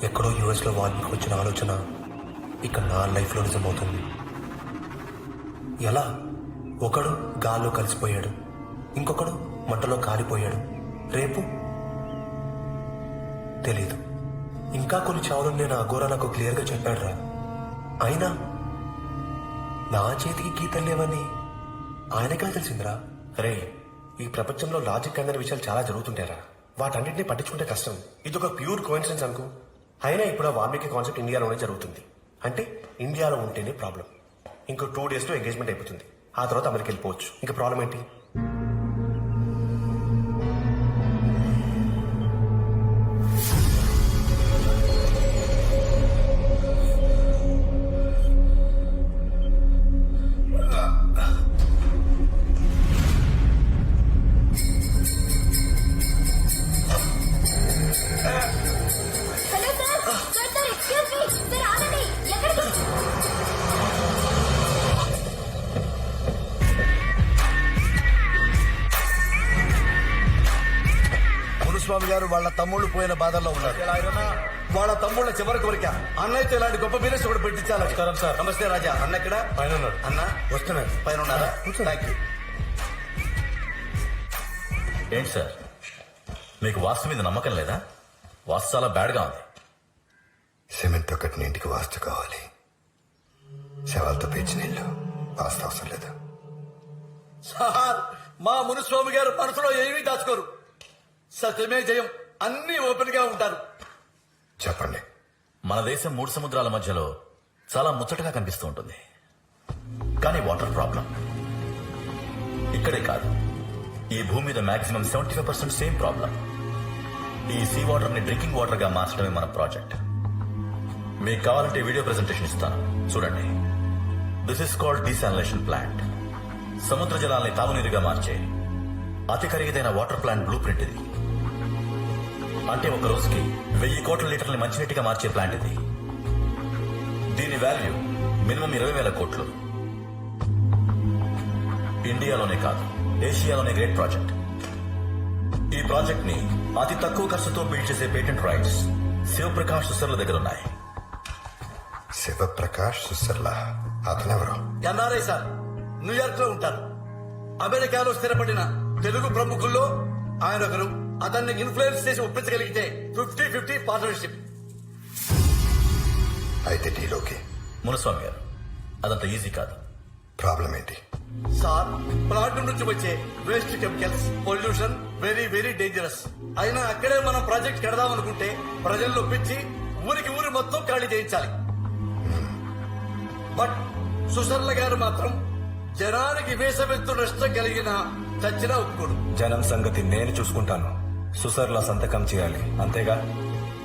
ఎక్కడో యుఎస్లో వాల్మీకి వచ్చిన ఆలోచన ఇక్కడ నా లైఫ్లో నిజమవుతుంది. ఎలా? ఒకడు గాల్లో కలిసిపోయాడు, ఇంకొకడు మంటలో కాలిపోయాడు. రేపు తెలీదు. ఇంకా కొన్ని చావులు నేను అఘోరా నాకు క్లియర్గా చెప్పాడురా. అయినా నా చేతికి గీతలు లేవని ఆయనకే తెలిసిందిరా. రే, ఈ ప్రపంచంలో లాజిక్ అందరి విషయాలు చాలా జరుగుతుంటారా. వాటన్నింటినీ పట్టించుకుంటే కష్టం. ఇది ఒక ప్యూర్ కోఇన్సిడెన్స్ అనుకో. అయినా ఇప్పుడు ఆ వాల్మీకి కాన్సెప్ట్ ఇండియాలోనే జరుగుతుంది. అంటే ఇండియాలో ఉంటేనే ప్రాబ్లం. ఇంకో 2 days లో ఎంగేజ్మెంట్ అయిపోతుంది. ఆ తర్వాత అమెరికా వెళ్ళిపోవచ్చు. ఇంకా ప్రాబ్లం ఏంటి? స్వామి గారు వాళ్ళ తమ్ముళ్ళు పోయిన బాధల్లో ఉన్నారు. వాళ్ళ తమ్ముళ్ళ చివరి కోరిక అన్నయ్యతో ఇలాంటి గొప్ప బిజినెస్ కూడా పెట్టించాలి. నమస్కారం సార్. నమస్తే రాజా. అన్న ఇక్కడ పైన ఉన్నాడు. అన్న వస్తున్నాడు. పైన ఉన్నారా? Thank you. ఏంటి సార్, మీకు వాస్తు మీద నమ్మకం లేదా? వాస్తు చాలా బ్యాడ్గా ఉంది. సిమెంట్ తో కట్టిన ఇంటికి వాస్తు కావాలి, శవాలతో పేర్చిన ఇల్లు వాస్తు అవసరం లేదు. సార్, మా మునుస్వామి గారు మనసులో ఏమీ దాచుకోరు. సత్యమే జయం. అన్ని ఓపెన్ గా ఉంటారు. చెప్పండి. మన దేశం 3 సముద్రాల మధ్యలో చాలా ముచ్చటగా కనిపిస్తూ ఉంటుంది. కానీ వాటర్ ప్రాబ్లం ఇక్కడే కాదు, ఈ భూమి మీద మాక్సిమం 75% సేమ్ ప్రాబ్లం. ఈ సీ వాటర్ ని డ్రింకింగ్ వాటర్ గా మార్చడమే మన ప్రాజెక్ట్. మీకు కావాలంటే వీడియో ప్రెజెంటేషన్ ఇస్తాను, చూడండి. This is called desalination plant. సముద్ర జలాల్ని తాగునీరుగా మార్చే అతి ఖరీదైన వాటర్ ప్లాంట్ బ్లూ ప్రింట్ ఇది. అంటే ఒక రోజుకి 1000 కోట్ల లీటర్లు మంచినీటిగా మార్చే ప్లాంట్ ఇది. దీని వాల్యూ మినిమం 20,000 కోట్లు. ఇండియాలోనే కాదు, ఏషియాలోనే గ్రేట్ ప్రాజెక్ట్. ఈ ప్రాజెక్ట్ ని అతి తక్కువ ఖర్చుతో బిల్డ్ చేసే పేటెంట్ రైట్స్ శివప్రకాష్ సుసర్ల దగ్గర ఉన్నాయి. శివప్రకాష్ సుసర్లా అతనెవరు? ఎన్ఆర్ఐ సార్, న్యూయార్క్ లో ఉంటారు. అమెరికాలో స్థిరపడిన తెలుగు ప్రముఖుల్లో ఆయన ఒకరు. అతన్ని ఇన్ఫ్లుయెన్స్ చేసి ఒప్పించగలిగితే 50-50 పార్ట్నర్షిప్. అయితే డీలోకి. మునస్వామి గారు, అదంత ఈజీ కాదు. ప్రాబ్లం ఏంటి? సార్, ప్లాంట్ నుంచి వచ్చే waste chemicals, pollution very very dangerous. అయినా అక్కడే మనం ప్రాజెక్ట్ కడదామనుకుంటే ప్రజల్లో ఒప్పించి ఊరికి ఊరు మొత్తం ఖాళీ చేయించాలి. బట్ సుసర్ల గారు మాత్రం జనానికి వేసవెత్తు నష్టం కలిగిన చచ్చినా ఒప్పుకోడు. జనం సంగతి నేను చూసుకుంటాను. సుసర్లా సంతకం చేయాలి, అంతేగా?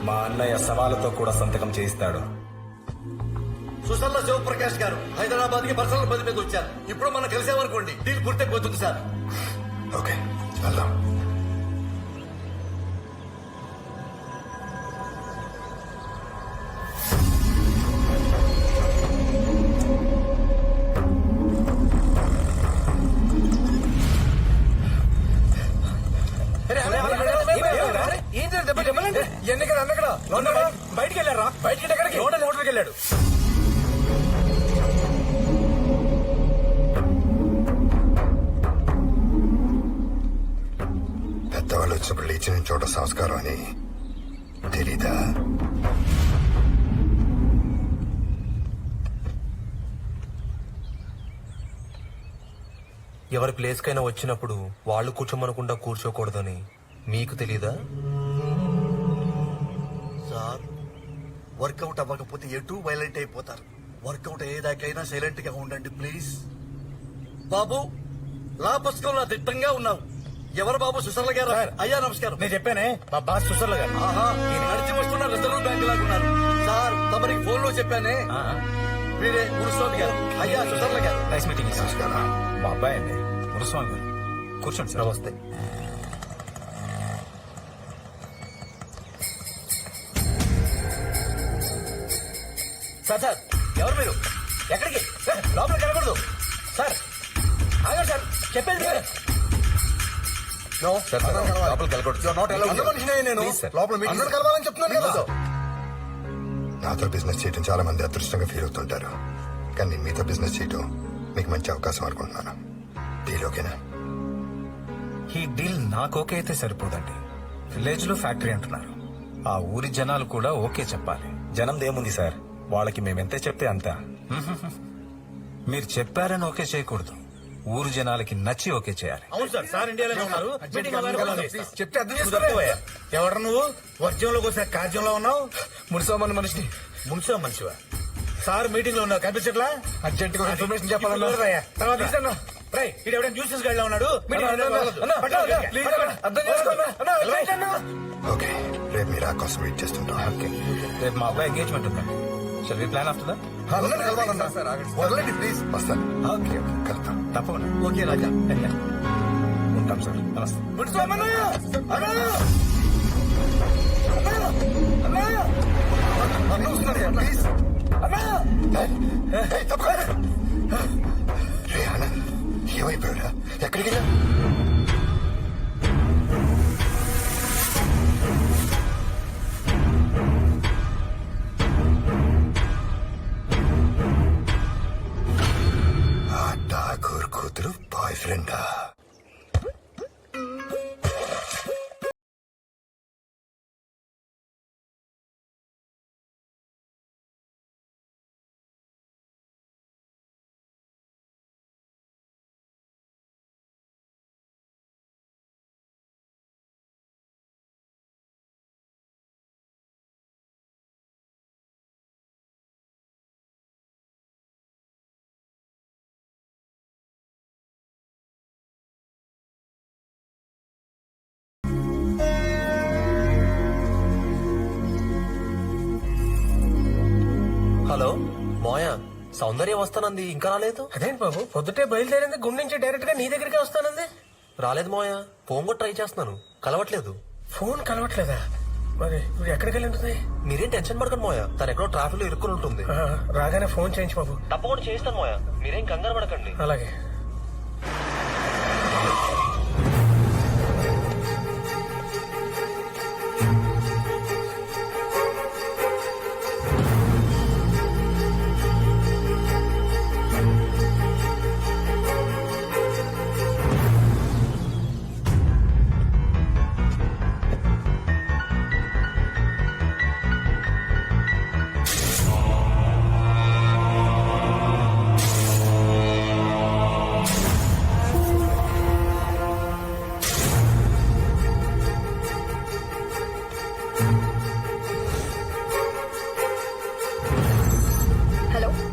మా అన్నయ్య సవాలతో కూడా సంతకం చేయిస్తాడు. సుసర్ల శివప్రకాష్ గారు హైదరాబాద్ కి పర్సనల్ పని మీద వచ్చారు. ఇప్పుడు మనం కలిసామనుకోండి, డీల్ పూర్తయిపోతుంది సార్. ఓకే, వెళ్దాం. బయటికి వెళ్ళారా? బయటికి ఎక్కడికి? హోటల్కి వెళ్ళాడు. పెద్దవాళ్ళు వచ్చినప్పుడు లేచిన చోట సంస్కారం అని తెలీదా? ఎవరి ప్లేస్ కైనా వచ్చినప్పుడు వాళ్ళు కూర్చోమనకుండా కూర్చోకూడదని మీకు తెలీదా? సార్, వర్కౌట్ అవ్వకపోతే ఎటు వైలెంట్ అయిపోతారు. వర్కౌట్ అయ్యేదాకైనా సైలెంట్ గా ఉండండి ప్లీజ్. బాబు, లా పుస్తకంలో దిట్టంగా ఉన్నావు. ఎవరు బాబు? సుసర్ల గారు. అయ్యా నమస్కారం. నేను చెప్పానే, మా బాస్ సుసర్ల గారు. ఆహా, నడిచి వస్తున్న రిజర్వ్ బ్యాంక్ లాగా ఉన్నారు. సార్, తమరికి ఫోన్ లో చెప్పానే, వీరే మునుస్వామి గారు. అయ్యా సుసర్ల గారు. Nice meeting. నమస్కారం. మా అబ్బాయి అండి మునుస్వామి గారు. కూర్చోండి సార్. నమస్తే. సార్ సార్, ఎవరు మీరు? ఎక్కడికి? లోపలికి వెళ్ళకూడదు సార్. ఆగండి సార్, చెప్పేది సార్. లోపలికి వెళ్ళకూడదు. నేను లోపల కలవాలని చెప్తున్నాను కదా. నాతో బిజినెస్ చేయడం చాలా మంది అదృష్టంగా ఫీల్ అవుతుంటారు, కానీ నేను మీతో బిజినెస్ చేయడం మీకు మంచి అవకాశం అనుకుంటున్నాను. డీల్ ఓకేనా? ఈ డీల్ నాకు ఓకే అయితే సరిపోదండి. విలేజ్ లో ఫ్యాక్టరీ అంటున్నారు, ఆ ఊరి జనాలు కూడా ఓకే చెప్పాలి. జనందేముంది సార్, వాళ్ళకి మేమెంతే చెప్తే అంతా. మీరు చెప్పారని ఓకే చేయకూడదు, ఊరు జనాలకి నచ్చి ఓకే చేయాలి. అవును సార్, సార్ ఇండియాలోనే ఉన్నారు. మీటింగ్ అవ్వాలి. చెప్తే అర్థం చేసుకోవా? ఎవరు నువ్వు? వర్జంలోకి వస్తే కార్యంలో ఉన్నావు. మునిసోమన్న మనిషిని మున్సా మనిషివా? సార్ మీటింగ్ లో ఉన్నావు, కనిపించట్లా? అర్జెంట్ గా ఇన్ఫర్మేషన్ చెప్పాలన్నా. తర్వాత ఇస్తాను. రైట్, ఇది ఎవరైనా న్యూసెస్ గడిలో ఉన్నాడు. అర్థం చేసుకోండి. ఓకే, రేపు మీరు ఆ కోసం వెయిట్ చేస్తుంటాం. ఓకే, రేపు మా అబ్బాయి ఎంగేజ్మెంట్ ఉందండి. Shall we plan after that? వదలండి ప్లీజ్. వస్తాను. ఓకే ఓకే, కలుద్దాం. తప్పకుండా. ఓకే రాజా. ఉంటాం సార్, నమస్తే. ప్లీజ్. రే ఆనంద్, ఏమైపోయాడా? ఎక్కడికి వెళ్ళా? ఆ ఠాకూర్ కూతురు బాయ్ ఫ్రెండా? హలో మోయా, సౌందర్య వస్తానంది, ఇంకా రాలేదు. అదేంటి బాబు, పొద్దుటే బయలుదేరింది, గుండె నుంచి డైరెక్ట్ గా నీ దగ్గరికి వస్తానంది. రాలేదు మోయా, ఫోన్ కూడా ట్రై చేస్తున్నాను, కలవట్లేదు. ఫోన్ కలవట్లేదా? మరి ఇప్పుడు ఎక్కడికి వెళ్ళి ఉంటుంది? మీరేం టెన్షన్ పడకండి మోయా, తను ఎక్కడో ట్రాఫిక్ లో ఇరుక్కుని ఉంటుంది. రాగానే ఫోన్ చేయించు బాబు. తప్పకుండా చేయిస్తాను మోయా, మీరేం కంగారు పడకండి. అలాగే.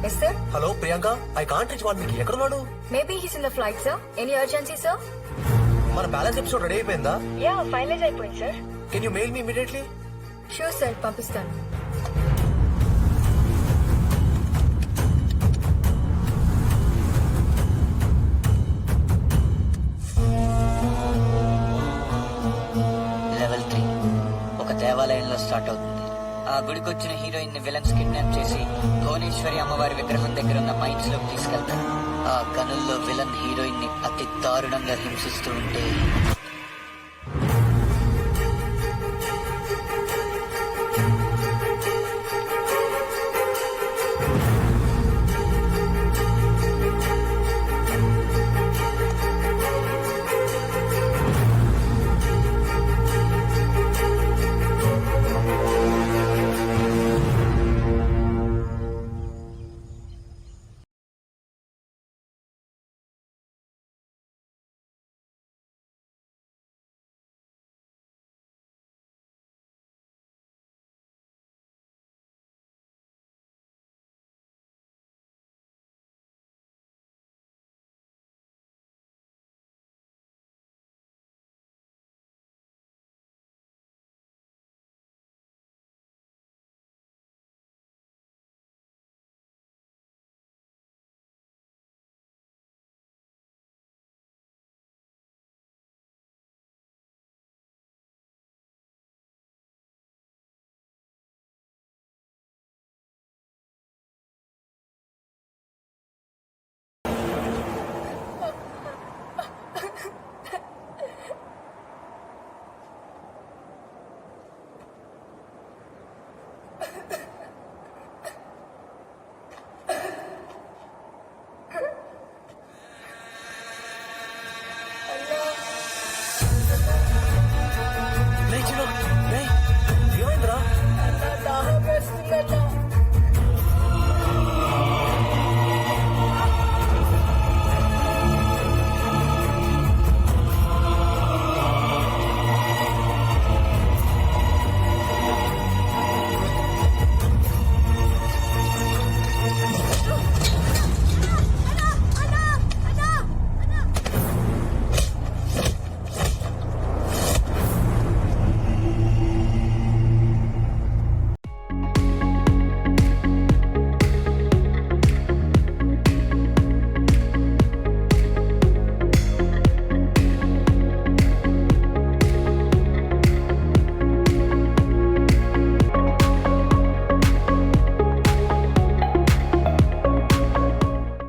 Yes, sir. Hello Priyanka, I can't reach వాడు. మీకు ఎక్కడున్నాడు? Maybe he's in the flight, sir. Any urgency, sir? మన బ్యాలెన్స్ ఎపిసోడ్ రెడీ అయిపోయిందా? Yeah, finalize అయిపోయింది, sir. Can you mail me immediately? Sure, sir. పంపిస్తాను. లెవెల్ 3 ఒక దేవాలయంలో స్టార్ట్ అవుతుంది. ఆ గుడికి వచ్చిన హీరోయిన్ ని విలన్స్ కిడ్నాప్ చేసి భువనేశ్వరి అమ్మవారి విగ్రహం దగ్గర ఉన్న మైన్స్ లోకి తీసుకెళ్తారు. ఆ గనుల్లో విలన్ హీరోయిన్ ని అతి దారుణంగా హింసిస్తూ ఉంటే